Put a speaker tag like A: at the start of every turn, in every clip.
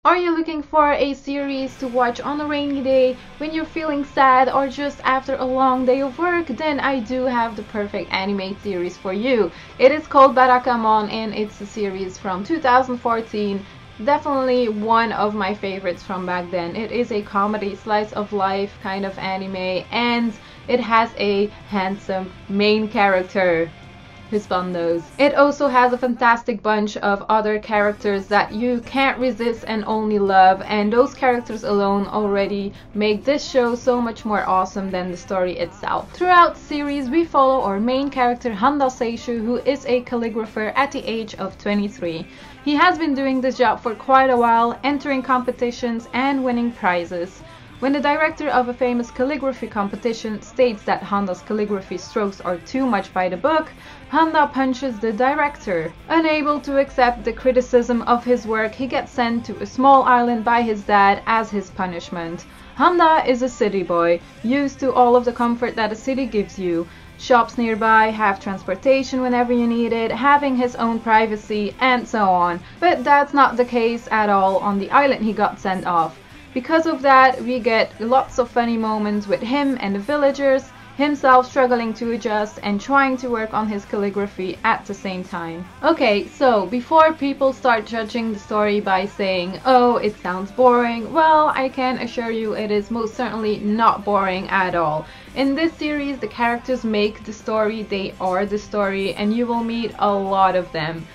A: Are you looking for a series to watch on a rainy day when you're feeling sad or just after a long day of work? Then I do have the perfect anime series for you. It is called Barakamon and it's a series from 2014. Definitely one of my favorites from back then. It is a comedy slice of life kind of anime and it has a handsome main character. Husbandos. It also has a fantastic bunch of other characters that you can't resist and only love, and those characters alone already make this show so much more awesome than the story itself. Throughout the series, we follow our main character Handa Seishu, who is a calligrapher at the age of 23. He has been doing this job for quite a while, entering competitions and winning prizes. When the director of a famous calligraphy competition states that Handa's calligraphy strokes are too much by the book, Handa punches the director. Unable to accept the criticism of his work, he gets sent to a small island by his dad as his punishment. Handa is a city boy, used to all of the comfort that a city gives you. Shops nearby, have transportation whenever you need it, having his own privacy, and so on. But that's not the case at all on the island he got sent off. Because of that, we get lots of funny moments with him and the villagers, himself struggling to adjust and trying to work on his calligraphy at the same time. Okay, so before people start judging the story by saying, oh, it sounds boring, well, I can assure you it is most certainly not boring at all. In this series, the characters make the story, they are the story, and you will meet a lot of them.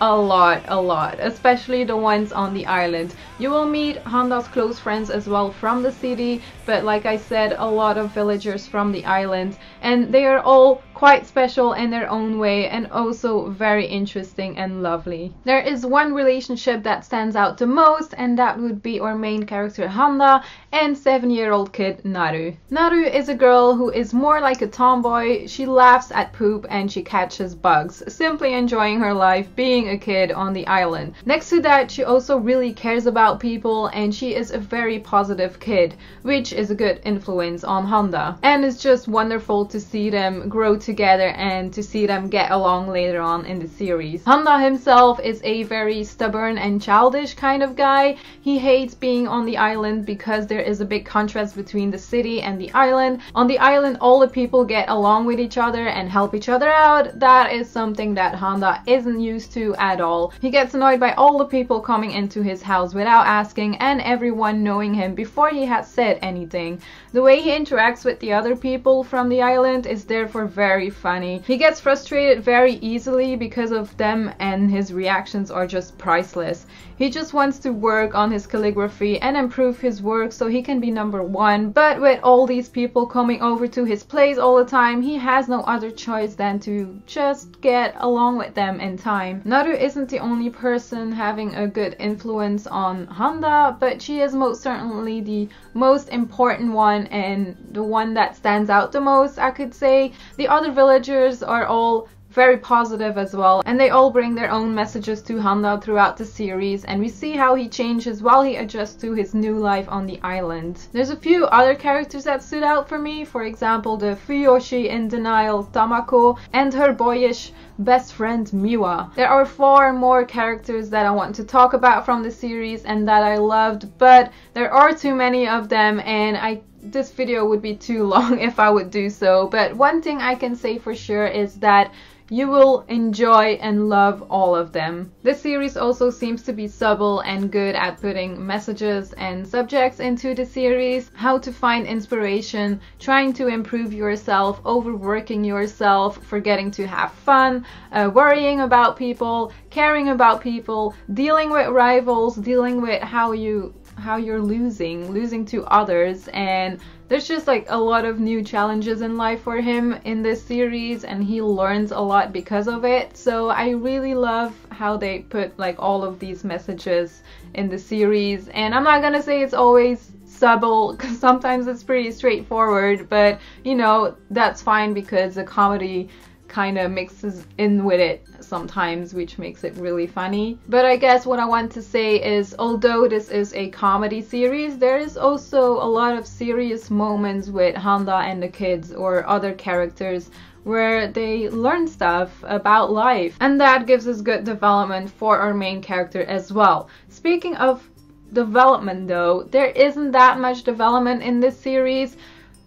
A: A lot, especially the ones on the island. You will meet Handa's close friends as well from the city, but like I said, a lot of villagers from the island, and they are all quite special in their own way and also very interesting and lovely. There is one relationship that stands out the most, and that would be our main character Handa and 7-year-old kid Naru. Naru is a girl who is more like a tomboy. She laughs at poop and she catches bugs, simply enjoying her life being a kid on the island. Next to that, she also really cares about people and she is a very positive kid, which is a good influence on Handa. And it's just wonderful to see them grow together and to see them get along later on in the series. Handa himself is a very stubborn and childish kind of guy. He hates being on the island because there is a big contrast between the city and the island. On the island, all the people get along with each other and help each other out. That is something that Handa isn't used to at all. He gets annoyed by all the people coming into his house without asking and everyone knowing him before he has said anything. The way he interacts with the other people from the island is therefore very funny. He gets frustrated very easily because of them and his reactions are just priceless. He just wants to work on his calligraphy and improve his work so he can be #1, but with all these people coming over to his place all the time, he has no other choice than to just get along with them in time. Naru isn't the only person having a good influence on Handa, but she is most certainly the most important one and the one that stands out the most, I could say. The other villagers are all very positive as well, and they all bring their own messages to Handa throughout the series, and we see how he changes while he adjusts to his new life on the island. There's a few other characters that stood out for me, for example the Fuyoshi in denial Tamako and her boyish best friend Miwa. There are 4 more characters that I want to talk about from the series and that I loved, but there are too many of them and this video would be too long if I would do so. But one thing I can say for sure is that you will enjoy and love all of them. This series also seems to be subtle and good at putting messages and subjects into the series. How to find inspiration, trying to improve yourself, overworking yourself, forgetting to have fun, worrying about people, caring about people, dealing with rivals, dealing with how you're losing to others, and there's just like a lot of new challenges in life for him in this series and he learns a lot because of it. So I really love how they put like all of these messages in the series, and I'm not gonna say it's always subtle because sometimes it's pretty straightforward, but you know, that's fine because the comedy kind of mixes in with it sometimes, which makes it really funny. But I guess what I want to say is, although this is a comedy series, there is also a lot of serious moments with Handa and the kids or other characters where they learn stuff about life, and that gives us good development for our main character as well. Speaking of development though, there isn't that much development in this series.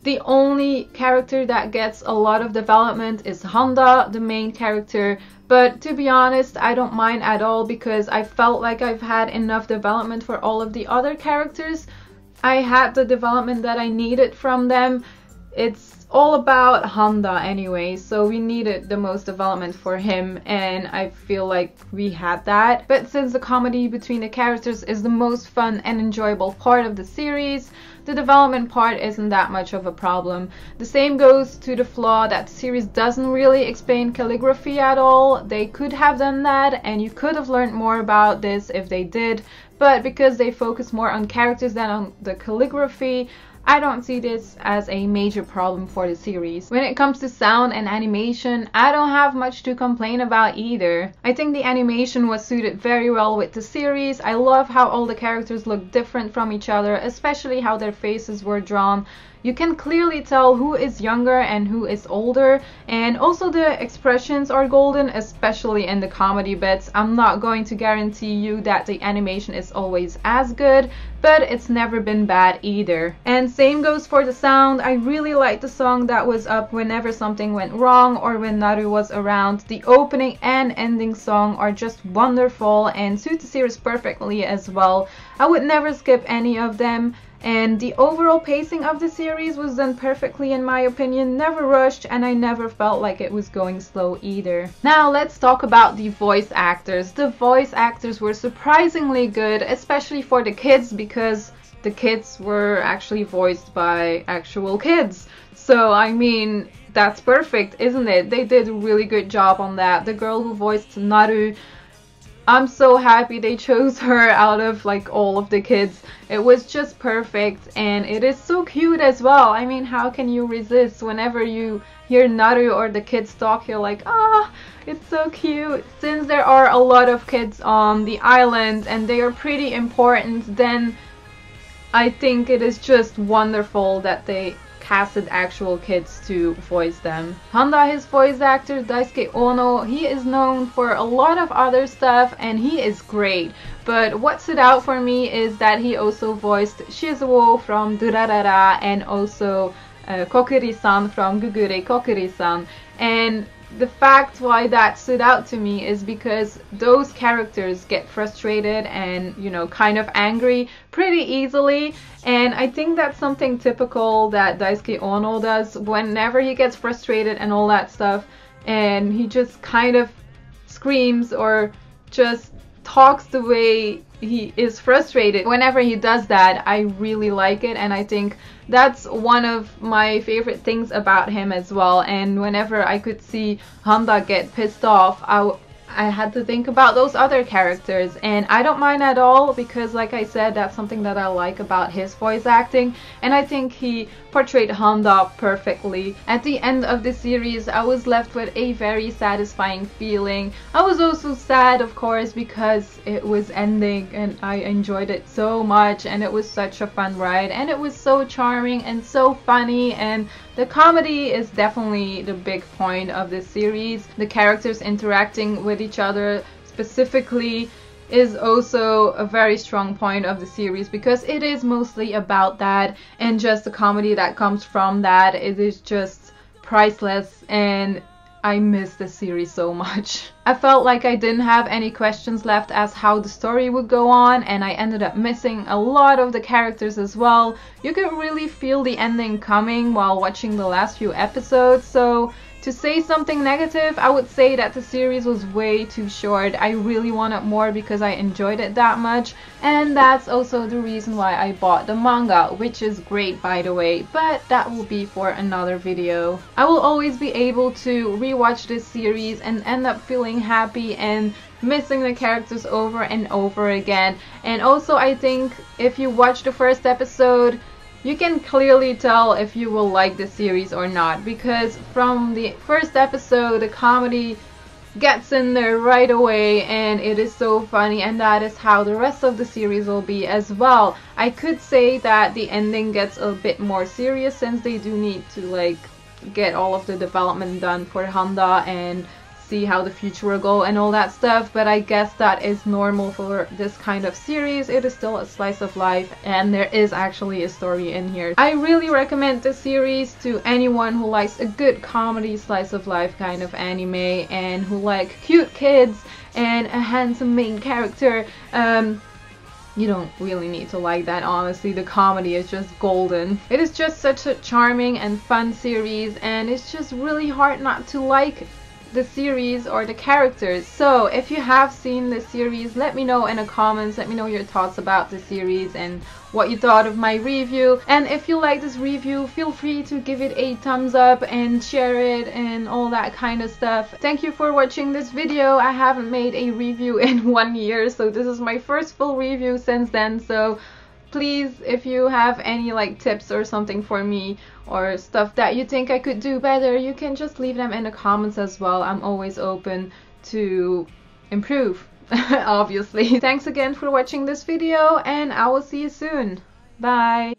A: The only character that gets a lot of development is Honda, the main character. But to be honest, I don't mind at all because I felt like I've had enough development for all of the other characters. I had the development that I needed from them. It's all about Honda anyway, so we needed the most development for him, and I feel like we had that. But since the comedy between the characters is the most fun and enjoyable part of the series, the development part isn't that much of a problem. The same goes to the flaw that the series doesn't really explain calligraphy at all. They could have done that, and you could have learned more about this if they did, but because they focus more on characters than on the calligraphy, I don't see this as a major problem for the series. When it comes to sound and animation, I don't have much to complain about either. I think the animation was suited very well with the series. I love how all the characters look different from each other, especially how their faces were drawn. You can clearly tell who is younger and who is older, and also the expressions are golden, especially in the comedy bits. I'm not going to guarantee you that the animation is always as good, but it's never been bad either. And same goes for the sound. I really liked the song that was up whenever something went wrong or when Naru was around. The opening and ending song are just wonderful and suit the series perfectly as well. I would never skip any of them. And the overall pacing of the series was done perfectly in my opinion, never rushed, and I never felt like it was going slow either. Now let's talk about the voice actors. The voice actors were surprisingly good, especially for the kids, because the kids were actually voiced by actual kids. So I mean, that's perfect, isn't it? They did a really good job on that. The girl who voiced Naru, I'm so happy they chose her out of like all of the kids. It was just perfect, and it is so cute as well. I mean, how can you resist? Whenever you hear Naru or the kids talk, you're like, ah, it's so cute. Since there are a lot of kids on the island and they are pretty important, then I think it is just wonderful that they casted actual kids to voice them. Honda, his voice actor, Daisuke Ono, he is known for a lot of other stuff and he is great. But what stood out for me is that he also voiced Shizuo from Durarara and also Kokuri-san from Gugure Kokuri-san. And the fact why that stood out to me is because those characters get frustrated and, you know, kind of angry pretty easily, and I think that's something typical that Daisuke Ono does whenever he gets frustrated and all that stuff, and he just kind of screams or just talks the way he is frustrated. Whenever he does that, I really like it, and I think that's one of my favorite things about him as well. And whenever I could see Honda get pissed off, I had to think about those other characters, and I don't mind at all because, like I said, that's something that I like about his voice acting, and I think he portrayed Honda perfectly. At the end of the series, I was left with a very satisfying feeling. I was also sad, of course, because it was ending and I enjoyed it so much, and it was such a fun ride, and it was so charming and so funny, and the comedy is definitely the big point of this series. The characters interacting with each other specifically is also a very strong point of the series because it is mostly about that, and just the comedy that comes from that. It is just priceless, and I miss the series so much. I felt like I didn't have any questions left as how the story would go on, and I ended up missing a lot of the characters as well. You could really feel the ending coming while watching the last few episodes, so to say something negative, I would say that the series was way too short. I really wanted more because I enjoyed it that much, and that's also the reason why I bought the manga, which is great by the way, but that will be for another video. I will always be able to rewatch this series and end up feeling happy and missing the characters over and over again. And also I think if you watch the first episode, you can clearly tell if you will like the series or not, because from the first episode the comedy gets in there right away and it is so funny, and that is how the rest of the series will be as well. I could say that the ending gets a bit more serious since they do need to like get all of the development done for Honda and see how the future will go and all that stuff, but I guess that is normal for this kind of series. It is still a slice of life and there is actually a story in here. I really recommend this series to anyone who likes a good comedy slice of life kind of anime and who like cute kids and a handsome main character. You don't really need to like that, honestly. The comedy is just golden. It is just such a charming and fun series, and it's just really hard not to like the series or the characters. So if you have seen the series, let me know in the comments. Let me know your thoughts about the series and what you thought of my review. And if you like this review, feel free to give it a thumbs up and share it and all that kind of stuff. Thank you for watching this video. I haven't made a review in 1 year, so this is my first full review since then. So please, if you have any like tips or something for me or stuff that you think I could do better, you can just leave them in the comments as well. I'm always open to improve, obviously. Thanks again for watching this video, and I will see you soon. Bye!